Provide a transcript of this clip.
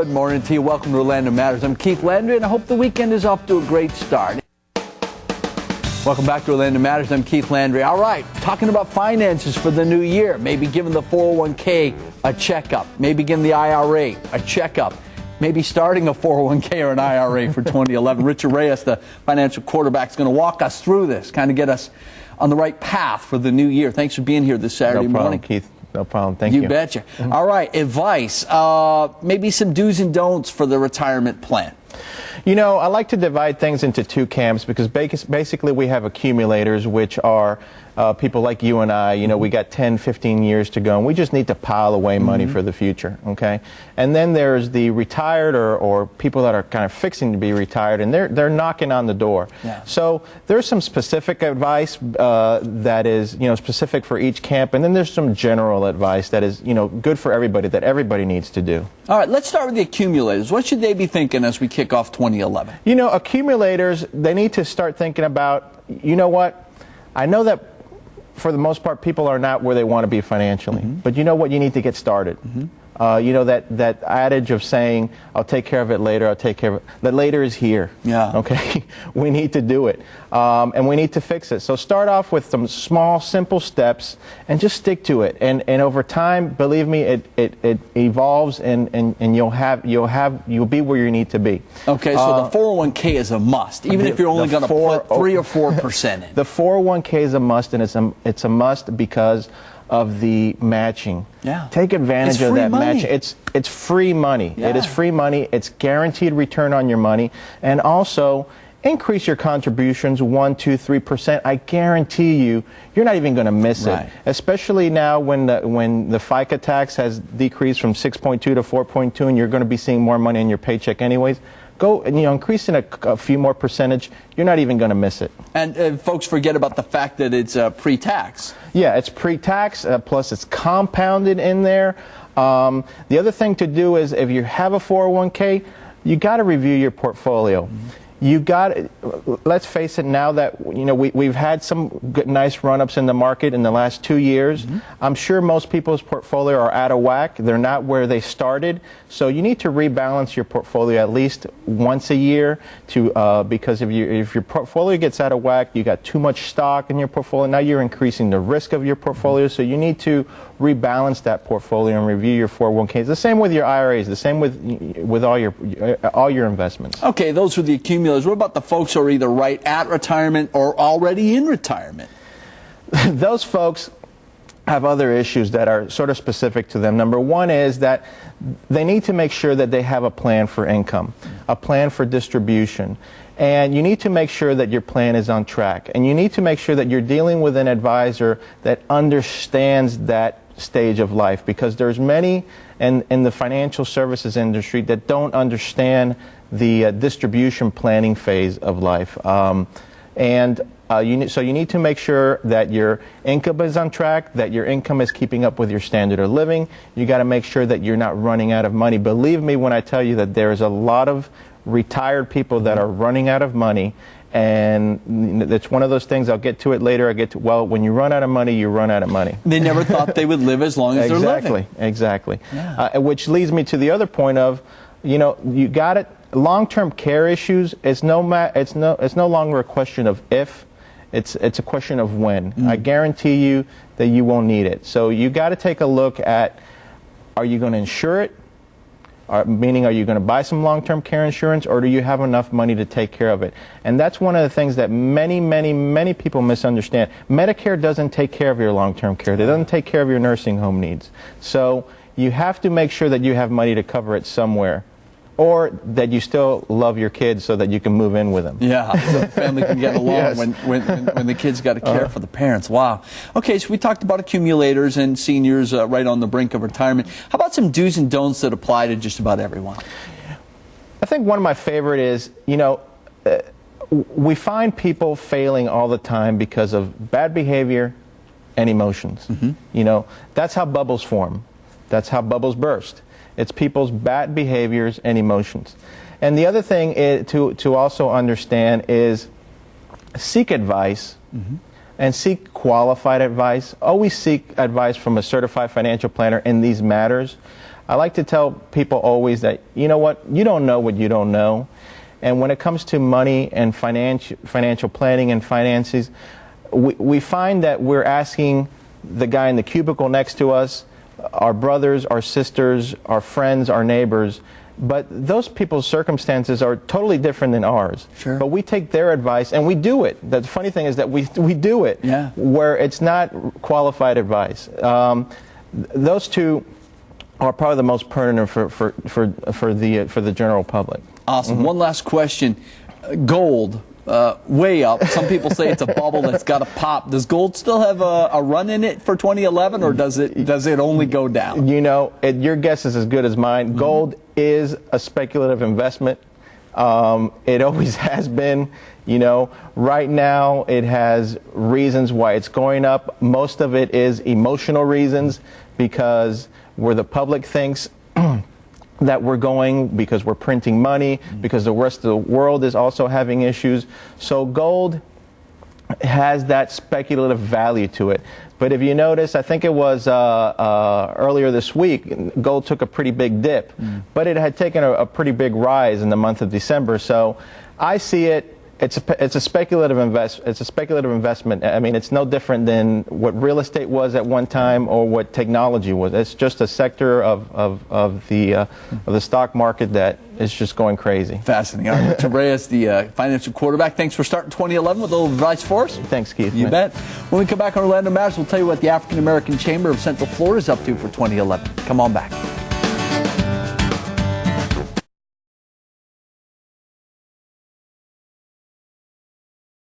Good morning to you. Welcome to Orlando Matters. I'm Keith Landry, and I hope the weekend is off to a great start. Welcome back to Orlando Matters. I'm Keith Landry. All right, talking about finances for the new year. Maybe giving the 401k a checkup. Maybe giving the IRA a checkup. Maybe starting a 401k or an IRA for 2011. Richard Reyes, the financial quarterback, is going to walk us through this, kind of get us on the right path for the new year. Thanks for being here this Saturday morning. No problem, Keith. No problem. Thank you. You betcha. All right, advice. Maybe some do's and don'ts for the retirement plan. You know, I like to divide things into two camps because basically we have accumulators, which are people like you and I. You know, we got 10, 15 years to go, and we just need to pile away money for the future, okay? And then there's the retired or people that are kind of fixing to be retired, and they're knocking on the door. Yeah. So there's some specific advice that is, you know, specific for each camp, and then there's some general advice that is, you know, good for everybody, that everybody needs to do. All right, let's start with the accumulators. What should they be thinking as we kick off 2011? You know, accumulators, they need to start thinking about, you know what, I know that for the most part people are not where they want to be financially, but you know what, you need to get started. You know, that adage of saying, I'll take care of it later, I'll take care of it. That later is here. Yeah. Okay? We need to do it. And we need to fix it. So start off with some small, simple steps and just stick to it. And over time, believe me, it evolves and you'll be where you need to be. Okay, so the 401k is a must, even if you're only going to put 3 or 4% in. The 401k is a must, and it's a must because of the matching. Yeah. Take advantage of that matching. It's free money. Yeah. It is free money. It's guaranteed return on your money. And also, increase your contributions 1%, 2%, 3%. I guarantee you, you're not even going to miss it. Especially now when the FICA tax has decreased from 6.2 to 4.2, and you're going to be seeing more money in your paycheck anyways. Go and, you know, increase in a few more percentage. You're not even going to miss it. And folks forget about the fact that it's pre-tax. Yeah, it's pre-tax, plus it's compounded in there. The other thing to do is, if you have a 401k, you got to review your portfolio. You got, let's face it, now that, you know, we've had some good, nice run-ups in the market in the last 2 years. I'm sure most people's portfolio are out of whack. They're not where they started. So you need to rebalance your portfolio at least once a year to because if your portfolio gets out of whack, you got too much stock in your portfolio. Now you're increasing the risk of your portfolio. So you need to rebalance that portfolio and review your 401ks. The same with your IRAs. The same with all your investments. Okay, those are the accumulators. What about the folks who are either right at retirement or already in retirement? Those folks have other issues that are sort of specific to them. Number one is that they need to make sure that they have a plan for income, a plan for distribution. And you need to make sure that your plan is on track. And you need to make sure that you're dealing with an advisor that understands that stage of life, because there's many in the financial services industry that don't understand the distribution planning phase of life. So you need to make sure that your income is on track, that your income is keeping up with your standard of living. You got to make sure that you're not running out of money. Believe me when I tell you that there's a lot of retired people that are running out of money, and it's one of those things. I'll get to it later. Well, when you run out of money, you run out of money. They never thought they would live as long as they're living. Exactly. Yeah. Which leads me to the other point of, you know, you got it. Long-term care issues. It's no longer a question of if. It's a question of when. I guarantee you that you won't need it. So you got to take a look at: are you going to insure it? Meaning, are you going to buy some long-term care insurance, or do you have enough money to take care of it? And that's one of the things that many people misunderstand. Medicare doesn't take care of your long-term care. It doesn't take care of your nursing home needs. So you have to make sure that you have money to cover it somewhere, or that you still love your kids so that you can move in with them. Yeah, so the family can get along. Yes. when the kids got to care for the parents. Wow. Okay, so we talked about accumulators and seniors right on the brink of retirement. How about some do's and don'ts that apply to just about everyone? I think one of my favorite is, you know, we find people failing all the time because of bad behavior and emotions. You know, that's how bubbles form. That's how bubbles burst. It's people's bad behaviors and emotions. And the other thing to also understand is seek advice and seek qualified advice. Always seek advice from a certified financial planner in these matters. I like to tell people always that, you know what you don't know. And when it comes to money and financial planning and finances, we find that we're asking the guy in the cubicle next to us, our brothers, our sisters, our friends, our neighbors, but those people's circumstances are totally different than ours. Sure. But we take their advice and we do it. The funny thing is that we do it, yeah, where it's not qualified advice. Those two are probably the most pertinent for the general public. Awesome. Mm-hmm. One last question. Gold. Way up. Some people say it's a bubble that's got to pop. Does gold still have a run in it for 2011, or does it only go down? You know, your guess is as good as mine. Mm-hmm. Gold is a speculative investment. It always has been. You know, right now it has reasons why it's going up. Most of it is emotional reasons, because where the public thinks that we're going, because we're printing money, because the rest of the world is also having issues. So gold has that speculative value to it. But if you notice, I think it was earlier this week, gold took a pretty big dip, but it had taken a pretty big rise in the month of December. So I see it. It's a speculative investment. I mean, it's no different than what real estate was at one time or what technology was. It's just a sector of the stock market that is just going crazy. Fascinating. All right, to Reyes, the financial quarterback. Thanks for starting 2011 with a little advice for us. Thanks, Keith. You bet. When we come back on Orlando Matters, we'll tell you what the African American Chamber of Central Florida is up to for 2011. Come on back.